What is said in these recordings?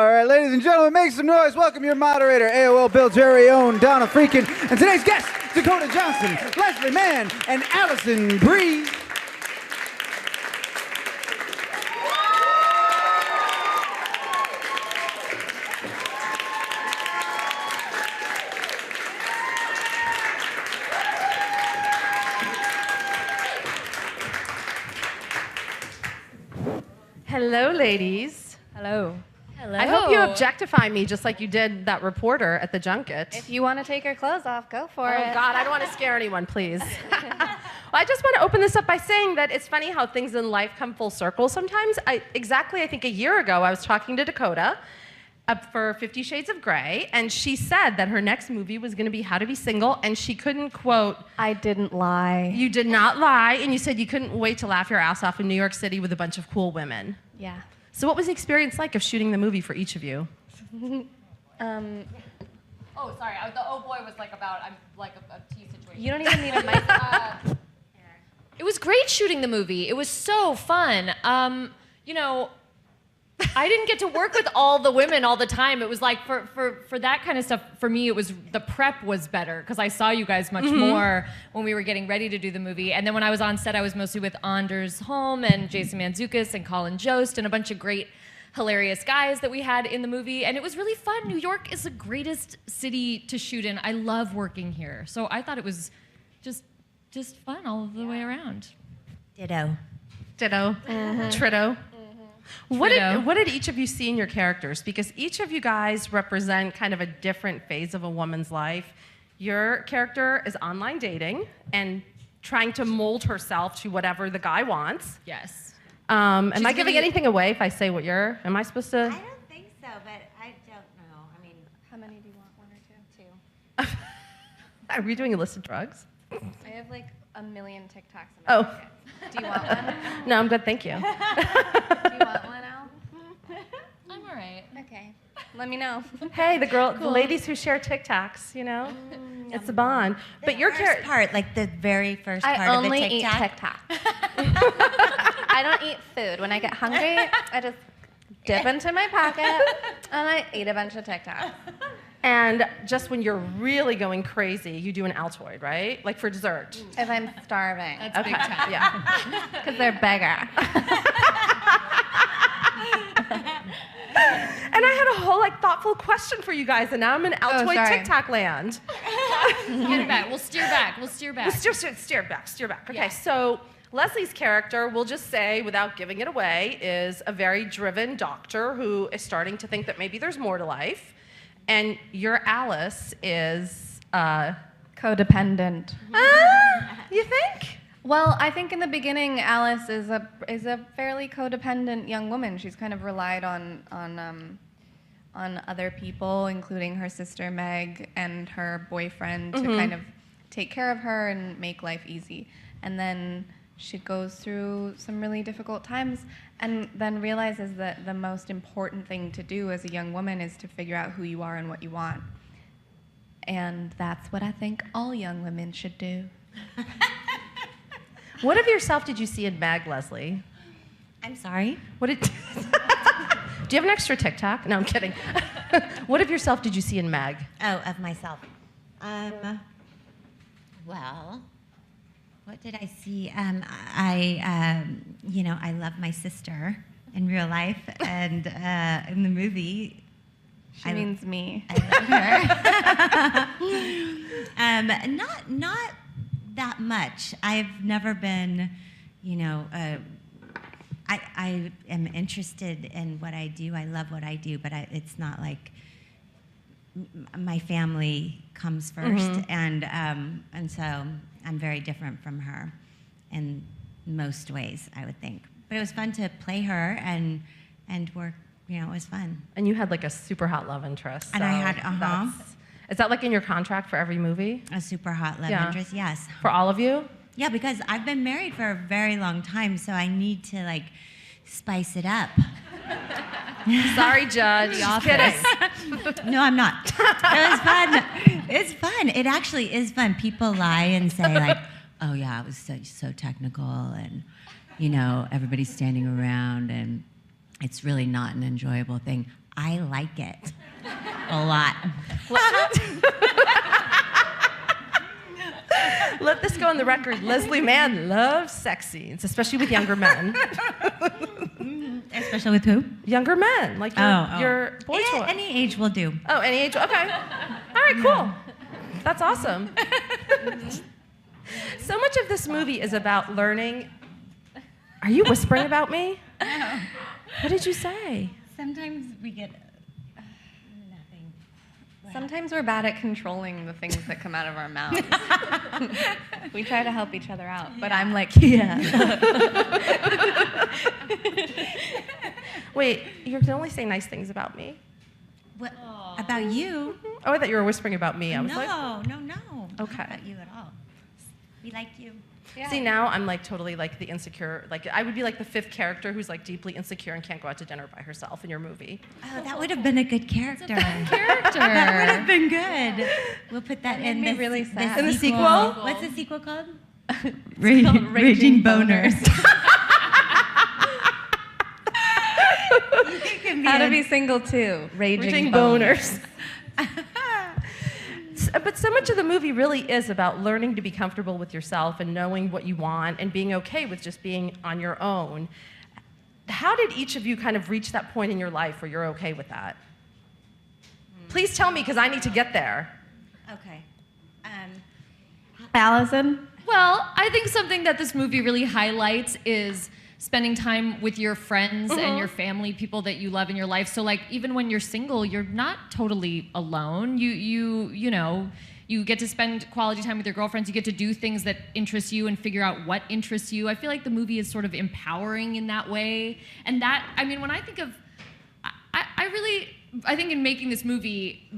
All right, ladies and gentlemen, make some noise. Welcome your moderator, AOL Bill's very own Donna Freakin, and today's guests, Dakota Johnson, Leslie Mann, and Alison Brie. Hello, ladies. Hello. Hello. I hope you objectify me just like you did that reporter at the junket. If you want to take your clothes off, go for it. Oh, God, I don't want to scare anyone, please. Well, I just want to open this up by saying that it's funny how things in life come full circle sometimes. I think a year ago, I was talking to Dakota for 50 Shades of Grey, and she said that her next movie was going to be How to Be Single, and she couldn't quote... I didn't lie. You did not lie, and you said you couldn't wait to laugh your ass off in New York City with a bunch of cool women. Yeah. So what was the experience like of shooting the movie for each of you? Oh, sorry. The oh boy was like about a tea situation. You don't even need a mic. It was great shooting the movie. It was so fun. I didn't get to work with all the women all the time. It was like for that kind of stuff, for me, it was the prep was better because I saw you guys much more when we were getting ready to do the movie. And then when I was on set, I was mostly with Anders Holm and Jason Mantzoukas and Colin Jost and a bunch of great, hilarious guys that we had in the movie. And it was really fun. New York is the greatest city to shoot in. I love working here. So I thought it was just fun all the way around. Ditto. Tritto. What did each of you see in your characters? Because each of you guys represent kind of a different phase of a woman's life. Your character is online dating and trying to mold herself to whatever the guy wants. Yes. Am I giving anything away if I say what you're? Am I supposed to? I don't think so, but I don't know. I mean, How many do you want? One or two? two. Are we doing illicit drugs? I have like a million TikToks in my Oh. pocket. Do you want one? No, I'm good, thank you. Do you want one, Al? I'm all right. Okay. Let me know. Hey, the ladies who share TikToks, you know, it's a bond. But your character, part, like the very first part I of the only TikTok. eat TikTok. I don't eat food. When I get hungry, I just dip into my pocket and I eat a bunch of TikToks. and just when you're really going crazy, you do an Altoid, right? Like for dessert. If I'm starving. That's big time. Yeah. Because they're bigger. And I had a whole thoughtful question for you guys, and now I'm in Altoid sorry. TikTok land. Get it back. We'll steer back. Steer back. Okay, Yeah. so Leslie's character, we'll just say, without giving it away, is a very driven doctor who is starting to think that maybe there's more to life. And your Alice is... Codependent. You think? Well, I think in the beginning, Alice is a fairly codependent young woman. She's kind of relied on other people, including her sister Meg and her boyfriend, to kind of take care of her and make life easy. And then she goes through some really difficult times, and then realizes that the most important thing to do as a young woman is to figure out who you are and what you want. And that's what I think all young women should do. What of yourself did you see in Mag, Leslie? I'm sorry. What did... Do you have an extra TikTok? No, I'm kidding. What of yourself did you see in Mag? Oh, of myself. Well, what did I see? I love my sister in real life, and in the movie, She means me. I love her. Not that much. I've never been, I am interested in what I do. I love what I do, but it's not like my family comes first, and so I'm very different from her in most ways, I would think. But it was fun to play her and work. It was fun. And you had a super hot love interest. And I had, Is that in your contract for every movie? A super hot love interest, yes. For all of you? Yeah, because I've been married for a very long time, so I need to spice it up. Sorry, Judge. Just kidding. No, I'm not. It was fun. It's fun. It actually is fun. People lie and say oh yeah, it was so technical, and everybody's standing around, and it's really not an enjoyable thing. I like it a lot. Let this go on the record. Leslie Mann loves sex scenes, especially with younger men. Especially with who? Younger men, like your boy toy. Any age will do. Oh, any age? Okay. All right, cool. That's awesome. So much of this movie is about learning. Are you whispering about me? No. What did you say? Sometimes we get nothing. Sometimes we're bad at controlling the things that come out of our mouths. We try to help each other out, but I'm like, yeah. Wait, you can only say nice things about me? What about you? Oh, I thought you were whispering about me. I was like, No. Okay. Not about you at all. We like you. Yeah. see, now I'm like totally like the insecure, like I would be like the fifth character who's like deeply insecure and can't go out to dinner by herself in your movie. Oh, that would have been a good character. Character. That would have been good. We'll put that in made me the really sad. In the sequel? What's the sequel called? Raging Boners. How to be single too. Raging boners. But so much of the movie really is about learning to be comfortable with yourself and knowing what you want and being okay with just being on your own. How did each of you kind of reach that point in your life where you're okay with that? Please tell me, because I need to get there. Okay. Allison? Well, I think something that this movie really highlights is spending time with your friends and your family, people that you love in your life. So like even when you're single, you're not totally alone. You know, you get to spend quality time with your girlfriends. You get to do things that interest you and figure out what interests you. I feel like the movie is sort of empowering in that way. And that, I mean, when I think of, I think in making this movie,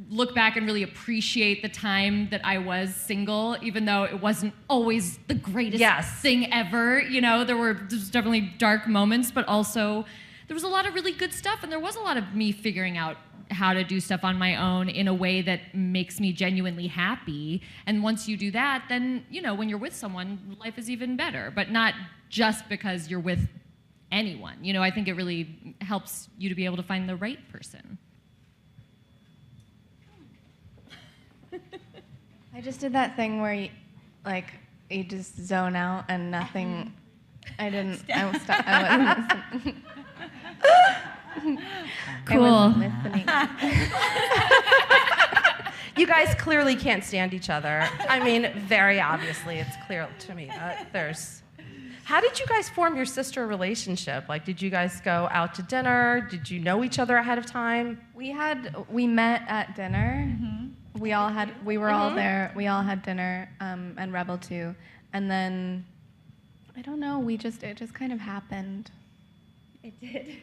look back and really appreciate the time that I was single, even though it wasn't always the greatest thing ever. You know, there was definitely dark moments, but also there was a lot of really good stuff, and there was a lot of me figuring out how to do stuff on my own in a way that makes me genuinely happy. And once you do that, then, you know, when you're with someone, life is even better, but not just because you're with anyone. You know, I think it really helps you to be able to find the right person. I just did that thing where you just zone out and nothing. I wasn't listening. Cool. I wasn't listening. You guys clearly can't stand each other. I mean, very obviously, it's clear to me that there's... How did you guys form your sister relationship? Like, did you guys go out to dinner? Did you know each other ahead of time? We met at dinner. Mm-hmm. We were all there. We all had dinner, and Rebel too. And then, I don't know, it just kind of happened. It did.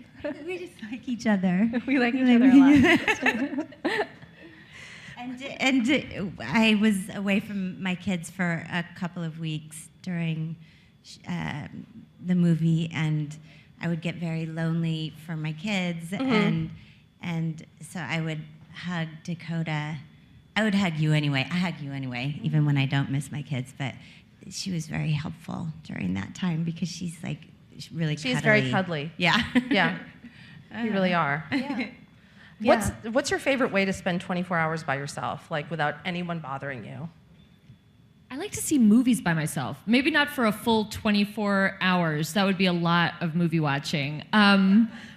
We just like each other. We like each other a lot. And I was away from my kids for a couple of weeks during the movie, and I would get very lonely for my kids, and so I would hug Dakota. I would hug you anyway. I hug you anyway, even when I don't miss my kids. But she was very helpful during that time because she's like really cuddly. She's very cuddly. Yeah. Yeah. You really are. Yeah. What's your favorite way to spend 24 hours by yourself, like without anyone bothering you? I like to see movies by myself. Maybe not for a full 24 hours. That would be a lot of movie watching.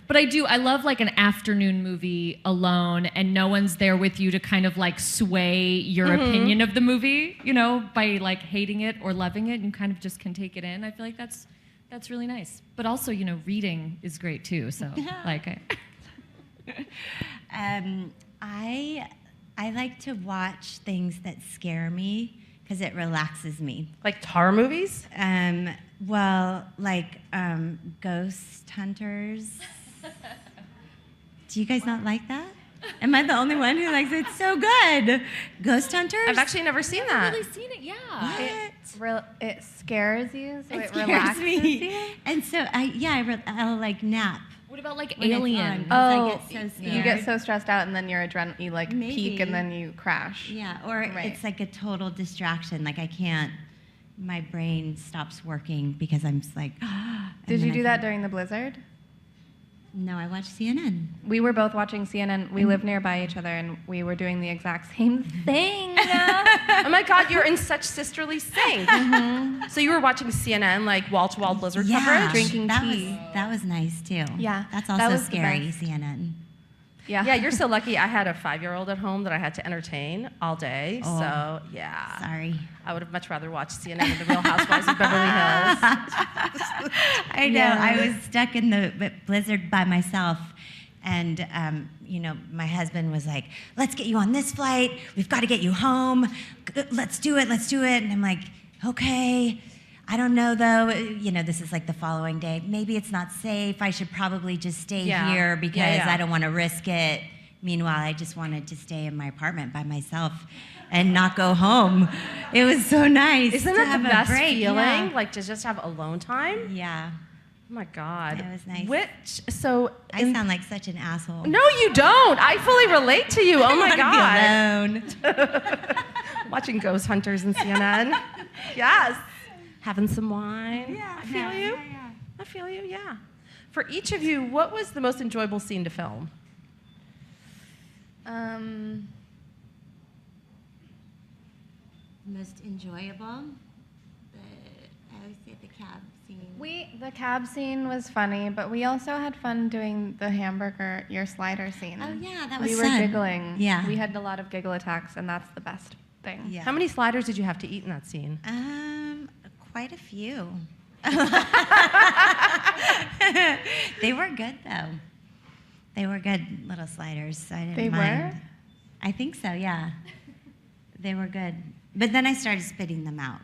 But I love like an afternoon movie alone and no one's there with you to kind of like sway your opinion of the movie, you know, by like hating it or loving it, and you kind of just can take it in. I feel like that's really nice. But also, you know, reading is great too. So like I like to watch things that scare me because it relaxes me. Like tar movies? Well, like Ghost Hunters. Do you guys not like that? Am I the only one who likes it? It's so good. Ghost Hunters? I've actually never seen that. I've really seen it, yeah. What? It scares you, so it scares relaxes me. you. And so I'll like nap. What about like when it's Alien? on, 'cause I get so scared. You get so stressed out, and then your adrenaline, you like Maybe. peak, and then you crash. Yeah, or it's like a total distraction. Like I can't, my brain stops working because I'm just like. Did you do that during the blizzard? No, I watch CNN. We were both watching CNN. We live nearby each other, and we were doing the exact same thing. Oh my God, you're in such sisterly sync. So you were watching CNN, like wall-to-wall blizzard coverage? Drinking that tea. that was nice too. Yeah, That's that also was the scary, best. CNN. Yeah, you're so lucky. I had a 5-year-old at home that I had to entertain all day. Oh. So, yeah. Sorry. I would have much rather watched CNN than The Real Housewives of Beverly Hills. I know. I was stuck in the blizzard by myself. And, my husband was like, let's get you on this flight. We've got to get you home. Let's do it. And I'm like, okay. I don't know, though. This is like the following day. Maybe it's not safe. I should probably just stay here because I don't want to risk it. Meanwhile, I just wanted to stay in my apartment by myself and not go home. It was so nice. Isn't to that have the a best break. feeling? Yeah. Like to just have alone time? Yeah. Oh my God. That was nice. I sound like such an asshole. No, you don't. I fully relate to you. Oh my I God. wanna be alone. Watching ghost hunters and CNN. Yes. Having some wine. Yeah. I feel you. Yeah. I feel you, yeah. For each of you, what was the most enjoyable scene to film? Most enjoyable? I always say the cab scene. The cab scene was funny, but we also had fun doing the hamburger, your slider scene. Oh yeah, that was We were fun. giggling. Yeah. We had a lot of giggle attacks, and that's the best thing. Yeah. How many sliders did you have to eat in that scene? Quite a few. They were good though. They were good little sliders. I didn't They mind. were? I think so. Yeah. They were good. But then I started spitting them out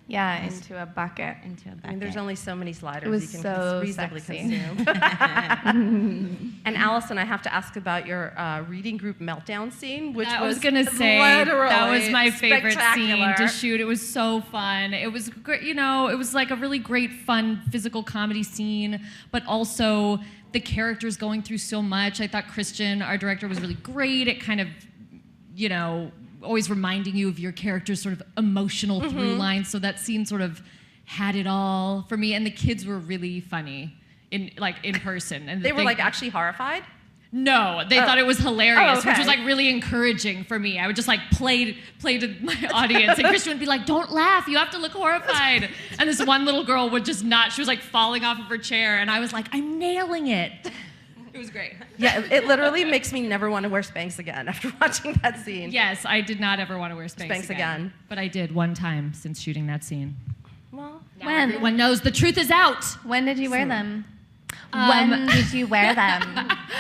Yeah, into a bucket. into a bucket. I mean, there's only so many sliders It was you can so reasonably sexy. consume. And Allison, I have to ask about your reading group meltdown scene, which I was was gonna say literally that was my favorite scene spectacular. to shoot. It was so fun. It was great, it was like a really great, fun physical comedy scene, but also the characters going through so much. I thought Christian, our director, was really great at kind of, always reminding you of your character's sort of emotional through line. So that scene sort of had it all for me, and the kids were really funny in person. And They were like actually horrified? No, they thought it was hilarious, Oh, okay. which was like really encouraging for me. I would just like play to my audience, and Christian would be like, "Don't laugh, you have to look horrified." And this one little girl would just not. She was like falling off of her chair, and I was like, "I'm nailing it." It was great. Yeah, it literally makes me never want to wear Spanx again after watching that scene. Yes, I did not ever want to wear Spanx again. but I did one time since shooting that scene. Well, Now When? everyone knows the truth is out. When did you wear them? When did you wear them?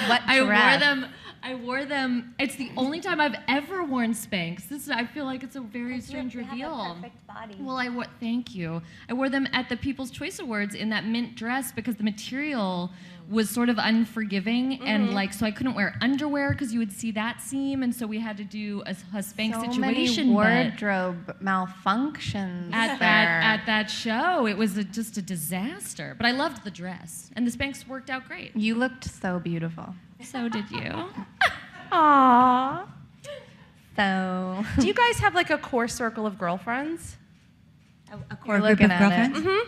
What dress? I wore them. It's the only time I've ever worn Spanx. I feel like it's a very strange reveal. body. Well, thank you. I wore them at the People's Choice Awards in that mint dress because the material was sort of unforgiving, and so I couldn't wear underwear because you would see that seam, and so we had to do a Spanx So situation. many but wardrobe malfunctions at there. that show, it was just a disaster. But I loved the dress, and the Spanx worked out great. You looked so beautiful. So did you. aww. So Do you guys have like a core circle of girlfriends? A core You're group looking of at girlfriends? it.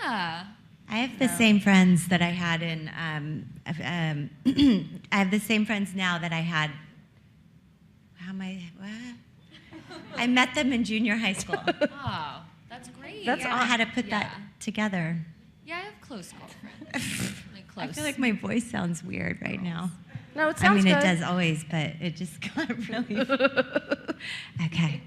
Yeah. I have the same friends that I had in. I have the same friends now that I had. What? I met them in junior high school. Oh, that's great. That's I had to put that together. Yeah, I have close girlfriends. Like close. I feel like my voice sounds weird right now. No, it I sounds mean, good. it does always, but it just got really. Okay.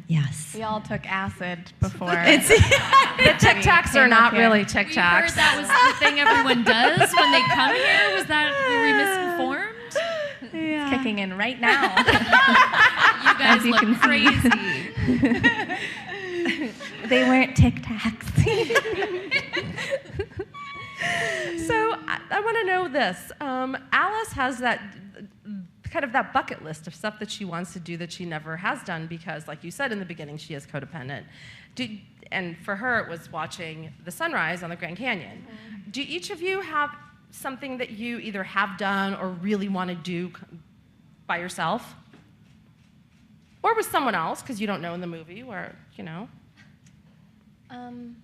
Yes. we all took acid before. The Tic Tacs are came not up here. really Tic We heard Tacs. that was the thing everyone does when they come here. Was that, were we misinformed? It's kicking in right now. You guys you look can crazy. They weren't Tic Tacs. So I want to know this. Alice has that kind of that bucket list of stuff that she wants to do that she never has done because, like you said in the beginning, she is codependent. And for her, it was watching the sunrise on the Grand Canyon. Mm-hmm. Do each of you have something that you either have done or really want to do by yourself? Or with someone else, because you don't know in the movie, or, I don't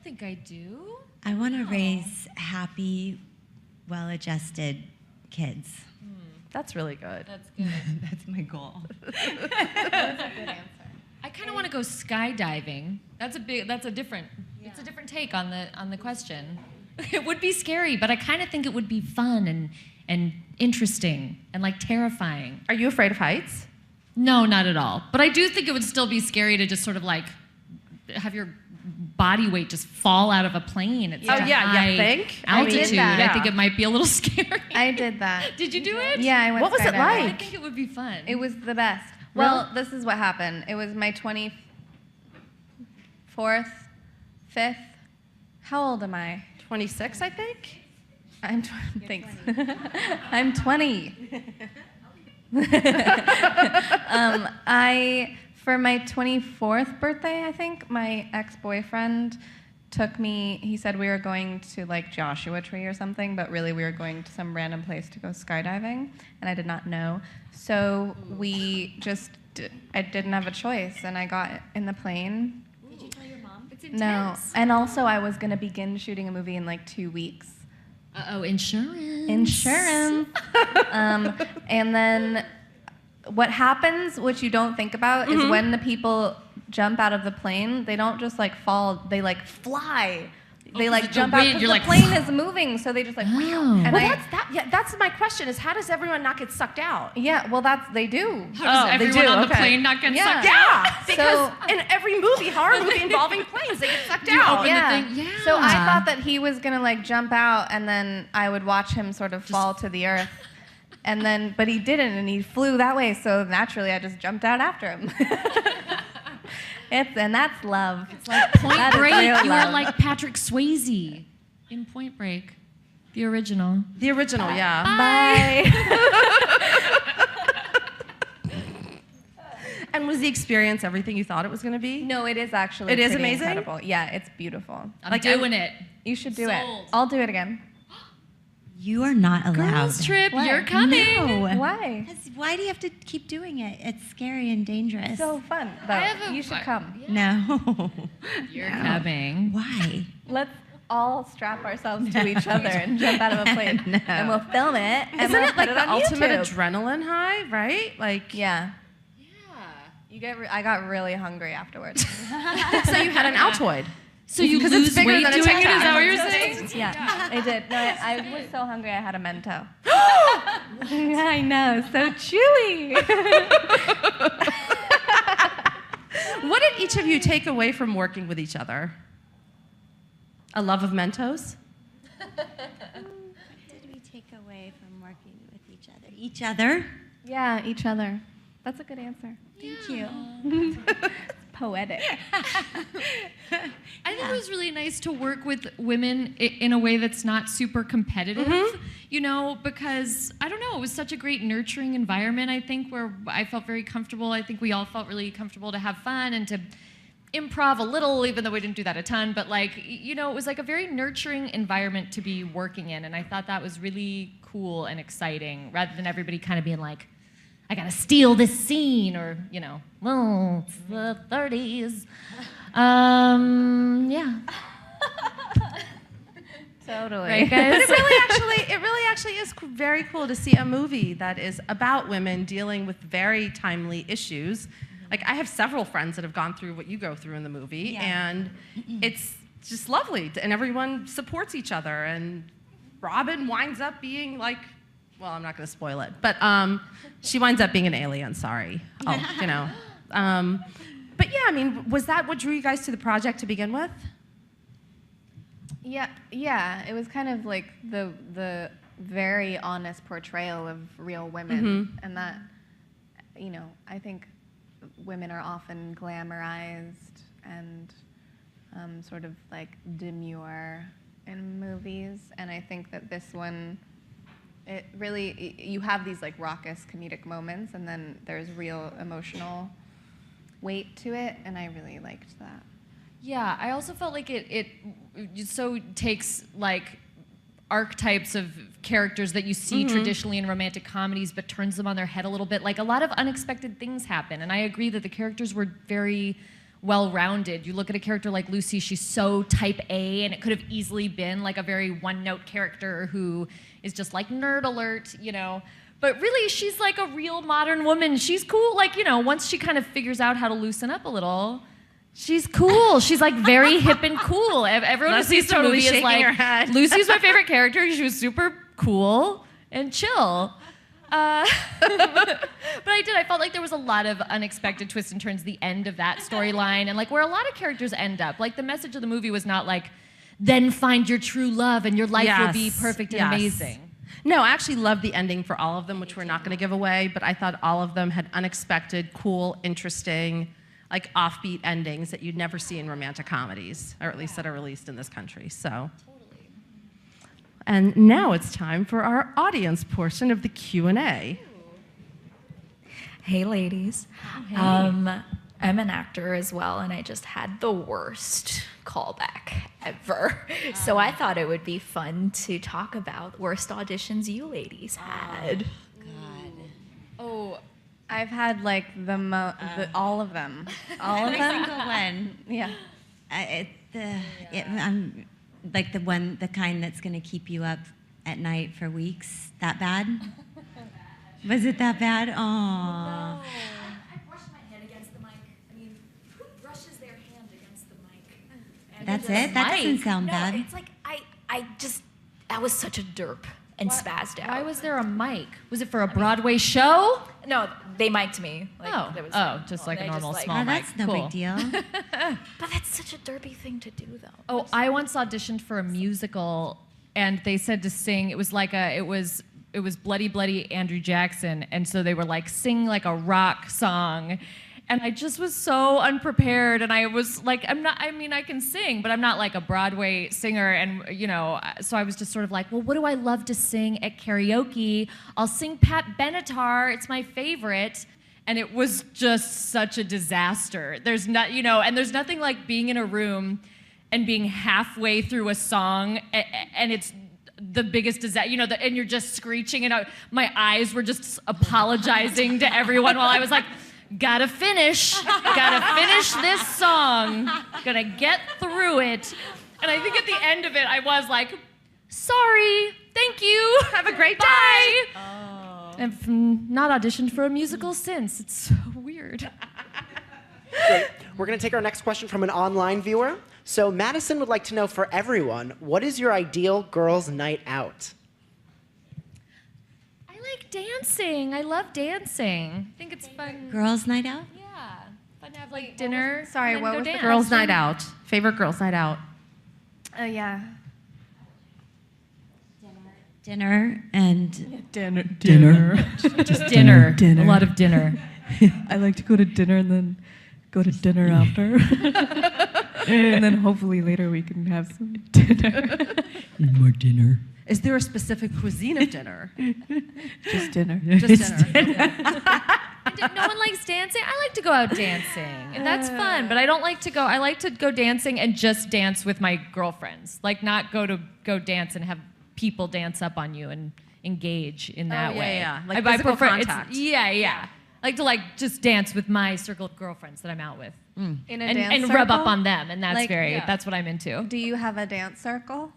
think I do. I want to raise happy well-adjusted kids. That's really good. That's good. That's my goal. That's a good answer. I kind of want to go skydiving. It's a different take on the question. It would be scary, but I kind of think it would be fun and interesting and like terrifying. Are you afraid of heights? No, not at all. But I do think it would still be scary to just sort of like have your body weight just fall out of a plane at such a high you think? altitude. that. I think it might be a little scary. I did that. Did you do it? Yeah, I went What was it skydiving. like? I think it would be fun. It was the best. Well, this is what happened. It was my 24th, 5th. How old am I? 26, I think. Thanks. I'm 20. For my 24th birthday, I think, my ex-boyfriend took me, he said we were going to like Joshua Tree or something, but really we were going to some random place to go skydiving, and I did not know. So I didn't have a choice, and I got in the plane. Did you tell your mom? It's No, intense. and also I was gonna begin shooting a movie in like 2 weeks. Uh-oh, insurance. Insurance. And then what happens, which you don't think about, is when the people jump out of the plane, they don't just like fall, they like fly. They like the jump out wind, because you're the like, plane is moving, so they just like. Oh. And Well, that's my question is how does everyone not get sucked out? yeah, well they do. How does they everyone do, on the okay. plane not get Yeah. sucked Yeah, because So- in every horror movie involving planes, they get sucked You out. open the Yeah. thing, yeah. So I thought that he was gonna like jump out, and then I would watch him sort of fall to the earth. And then, but he didn't, and he flew that way. So naturally, I just jumped out after him. And that's love. It's like Point That is Break. real You were love. like Patrick Swayze in Point Break, the original. The original, yeah. Bye. And was the experience everything you thought it was going to be? No, it is actually. It is pretty amazing? Incredible. Yeah, it's beautiful. I'm doing it. You should do Sold. it. I'll do it again. You are not allowed. Girls trip, Why? you're coming. No. Why? 'Cause why do you have to keep doing it? It's scary and dangerous. So fun. Though. I have a- You should come. No. You're coming. Why? Let's all strap ourselves to each other and jump out of a plane, No. and we'll film it. And Isn't we'll it put like it the on ultimate YouTube. adrenaline high, right? Like, Yeah. Yeah. I got really hungry afterwards. so you had an Altoid. So you 'Cause it's lose bigger weight than a doing Tic it? Tac. Is that what you're saying? Yeah, I did. No, I was so hungry I had a Mento. I know, so chewy. What did each of you take away from working with each other? A love of Mentos? What did we take away from working with each other? Each other? Yeah, each other. That's a good answer. Thank you. Poetic. I think it was really nice to work with women in a way that's not super competitive, you know, because, I don't know, it was such a great nurturing environment, I think, where I felt very comfortable. I think we all felt really comfortable to have fun and to improv a little, even though we didn't do that a ton, but like, you know, it was like a very nurturing environment to be working in, and I thought that was really cool and exciting, rather than everybody kind of being like, I gotta steal this scene, or, you know, well, it's the 30s. Yeah. Totally. Right, guys? But it really actually is very cool to see a movie that is about women dealing with very timely issues. Like, I have several friends that have gone through what you go through in the movie, and it's just lovely, and everyone supports each other, and Robin winds up being like, well, I'm not going to spoil it, but she winds up being an alien, sorry. Oh, you know. But yeah, I mean, was that what drew you guys to the project to begin with? Yeah. It was kind of like the very honest portrayal of real women, and that, you know, I think women are often glamorized and sort of like demure in movies, and I think that this one, it really, you have these like raucous comedic moments, and then there's real emotional weight to it, and I really liked that. Yeah, I also felt like it so takes like archetypes of characters that you see traditionally in romantic comedies, but turns them on their head a little bit. Like, a lot of unexpected things happen, and I agree that the characters were very well-rounded. You look at a character like Lucy, she's so type A, and it could have easily been like a very one-note character who is just like nerd alert, you know. But really, she's like a real modern woman. She's cool. Like, you know, once she kind of figures out how to loosen up a little, she's cool. She's like very hip and cool. Everyone who sees the movie is like, Lucy's my favorite character. She was super cool and chill. But I felt like there was a lot of unexpected twists and turns at the end of that storyline, and like where a lot of characters end up. Like the message of the movie was not like, then find your true love and your life will be perfect and amazing. No, I actually loved the ending for all of them, which we're not going to give away, but I thought all of them had unexpected, cool, interesting, like offbeat endings that you'd never see in romantic comedies, or at least that are released in this country. So. And now it's time for our audience portion of the Q&A. Hey, ladies. Hey. I'm an actor as well, and I just had the worst callback ever. So I thought it would be fun to talk about worst auditions you ladies had. Oh, I've had like all of them. All of Every them? single one. Yeah. I'm like the kind that's going to keep you up at night for weeks. That bad? Was it that bad? Oh. No. I brushed my head against the mic. I mean, who brushes their hand against the mic? And That's it? That doesn't sound bad. It's like I was such a derp and spazzed out. Why was there a mic? Was it for a Broadway show? No, they mic'd me. Like, there was just like a normal just, small Oh, mic. that's no Cool. big deal. But that's such a derpy thing to do, though. Oh, I once auditioned for a musical, and they said to sing. It was like it was Bloody Bloody Andrew Jackson, and so they were like, sing like a rock song. And I just was so unprepared, and I was like, I can sing, but I'm not like a Broadway singer, and you know, so I was just sort of like, well, what do I love to sing at karaoke? I'll sing Pat Benatar, it's my favorite. And it was just such a disaster. There's not, you know, and there's nothing like being in a room and being halfway through a song, and it's the biggest disaster, you know, and you're just screeching, and my eyes were just apologizing to everyone while I was like, gotta finish this song, gonna get through it. And I think at the end of it, I was like, sorry, thank you, have a great day. Oh. I've not auditioned for a musical since. It's so weird. Great. We're gonna take our next question from an online viewer. So Madison would like to know for everyone, what is your ideal girls' night out? I like dancing. I love dancing. I think it's fun. Girls' night out? Yeah. Fun to have like dinner. Sorry, and what go was the dance. Girls' night out. Favorite girls' night out. Yeah. Dinner and Dinner. Just dinner. Dinner. A lot of dinner. I like to go to dinner and then go to dinner after. And then hopefully later we can have some dinner. More dinner. Is there a specific cuisine of dinner? Just dinner. Just dinner. No one likes dancing. I like to go out dancing, and that's fun. But I don't like to go. I like to go dancing and just dance with my girlfriends. Like not go dance and have people dance up on you and engage in that way. Yeah. Like physical contact. Yeah. I like to just dance with my circle of girlfriends that I'm out with, In a and dance rub up circle? on them, and that's Like, that's what I'm into. Do you have a dance circle?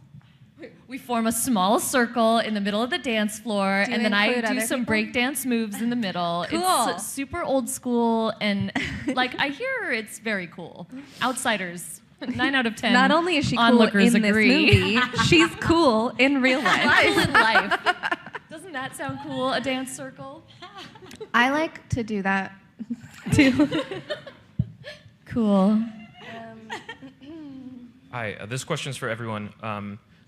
We form a small circle in the middle of the dance floor, Do you and then I include do other some people? break dance moves in the middle. Cool. It's super old school, and like I hear it's very cool. Outsiders, 9 out of 10. Not only is she cool onlookers in agree. this movie, she's cool in real life. Cool in life. Doesn't that sound cool? A dance circle? I like to do that too. Cool. Hi, this question's for everyone,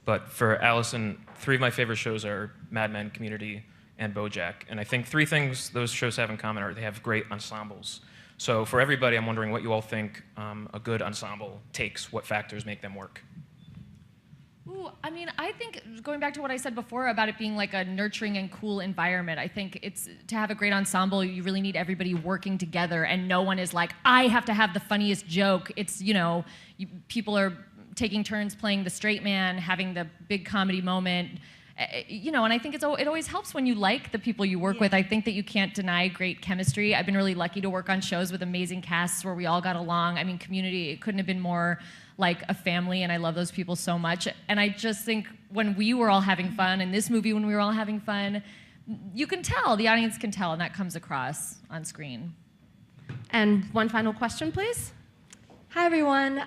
but for Allison, 3 of my favorite shows are Mad Men, Community, and BoJack. And I think 3 things those shows have in common are they have great ensembles. So for everybody, I'm wondering what you all think a good ensemble takes, what factors make them work. Ooh, I mean, I think going back to what I said before about it being like a nurturing and cool environment, I think it's to have a great ensemble, you really need everybody working together, and no one is like, I have to have the funniest joke. It's, you know, people are taking turns playing the straight man, having the big comedy moment, you know, and I think it always helps when you like the people you work with. I think that you can't deny great chemistry. I've been really lucky to work on shows with amazing casts where we all got along. I mean, Community, it couldn't have been more like a family, and I love those people so much. And I just think when we were all having fun, and this movie when we were all having fun, you can tell, the audience can tell, and that comes across on screen. And one final question, please. Hi, everyone.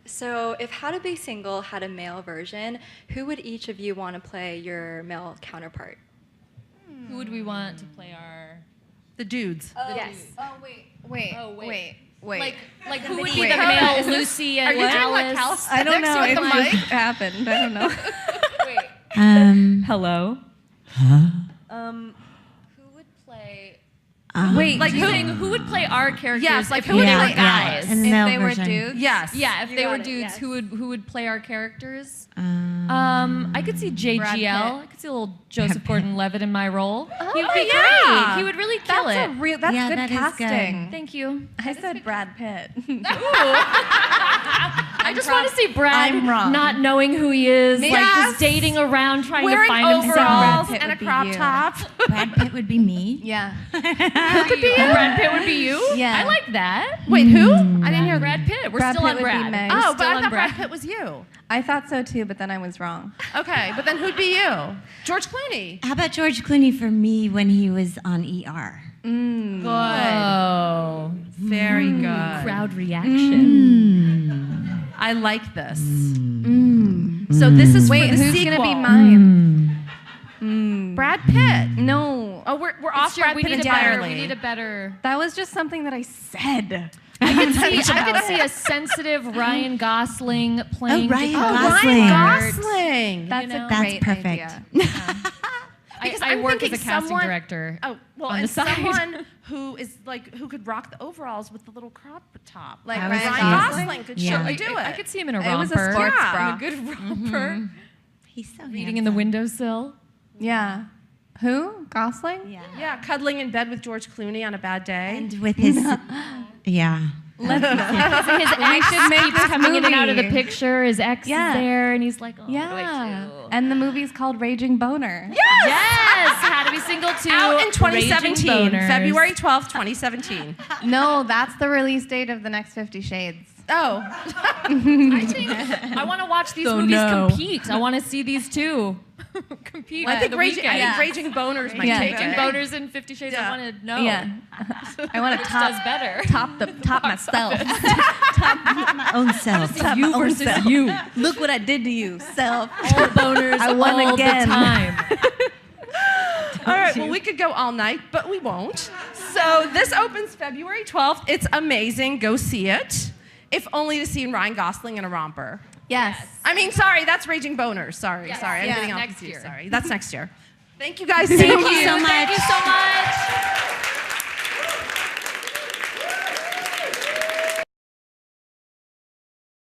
So if How to Be Single had a male version, who would each of you want to play your male counterpart? Who would we want to play our... The dudes. Yes. Wait. Like who would be the male Lucy and Are you doing Alice? Alice? I don't know. It the just mic? happened. I don't know. Hello. Who would play... Wait, Like who would play our characters? Yes, like if who would they play were guys? in the if male they were version. dudes? Yes. Yeah, if You they got were it, dudes, yes. who would play our characters? Um, I could see JGL. Brad Pitt. I could see a little Joseph Gordon-Levitt in my role. He would be yeah. great. He would really kill That's it. that's Yeah, good that is good. casting. Thank you. I said Brad Pitt. I just want to see Brad I'm wrong. not knowing who he is, like Yes. just dating around, trying to Wearing find overalls himself. Pitt and a would be crop you. top. Brad Pitt would be me. Yeah. Brad Pitt would be you? Yeah. I like that. Wait, who? I didn't hear Brad Pitt. We're Brad still Pitt on would be Brad. Meg. We're Oh, still but I on thought Brad. Brad Pitt was you. I thought so too, but then I was wrong. Okay, but then who'd be you? George Clooney. How about George Clooney for me when he was on ER? Good. Oh, Very good. crowd reaction. I like this. So this is Wait, for the who's sequel. gonna be mine? Brad Pitt. No. Oh, we're off Brad we Pitt need a entirely. better. We need a better. That was just something that I said. I could see a sensitive Ryan Gosling playing. Ryan Dakota. Gosling. Ryan Gosling. That's You know? a That's great perfect. idea. Because I I'm work as a thinking casting someone- director. Oh, well, on and the side. someone who is like who could rock the overalls with the little crop top, like That was Ryan cute. Gosling could Yeah. surely do it. I could see him in a It romper. was a sports Yeah. bra. A good romper. He's so Reading in the windowsill. Yeah. Who? Gosling? Yeah. Yeah, cuddling in bed with George Clooney on a bad day. And with his, yeah. His ex should make keeps this coming in and out of the movie. picture. His ex Yeah. is there, and he's like, "Oh, Yeah. what do I do?" And the movie's called Raging Boner. Yes, How to Be Single 2. Out in 2017, Raging Boners. February 12th, 2017. No, that's the release date of the next 50 Shades. Oh, I want to watch these movies compete. I want to see these two compete. I for think the Raging, I think Raging Boners might Yeah. take Raging it. Boners and 50 Shades. Yeah. I want to know. Yeah. I want to Which top does better? top myself. My own self. Top You my own versus self. you. Look what I did to you, self. All boners I won all again. the time. All right, well, we could go all night, but we won't. So this opens February 12th. It's amazing. Go see it. If only to see Ryan Gosling in a romper. Yes. I mean, sorry, that's Raging Boners. Sorry, Yes. sorry. I'm Yeah. getting all Next confused. year. Sorry. That's next year. Thank you guys. Thank you so much.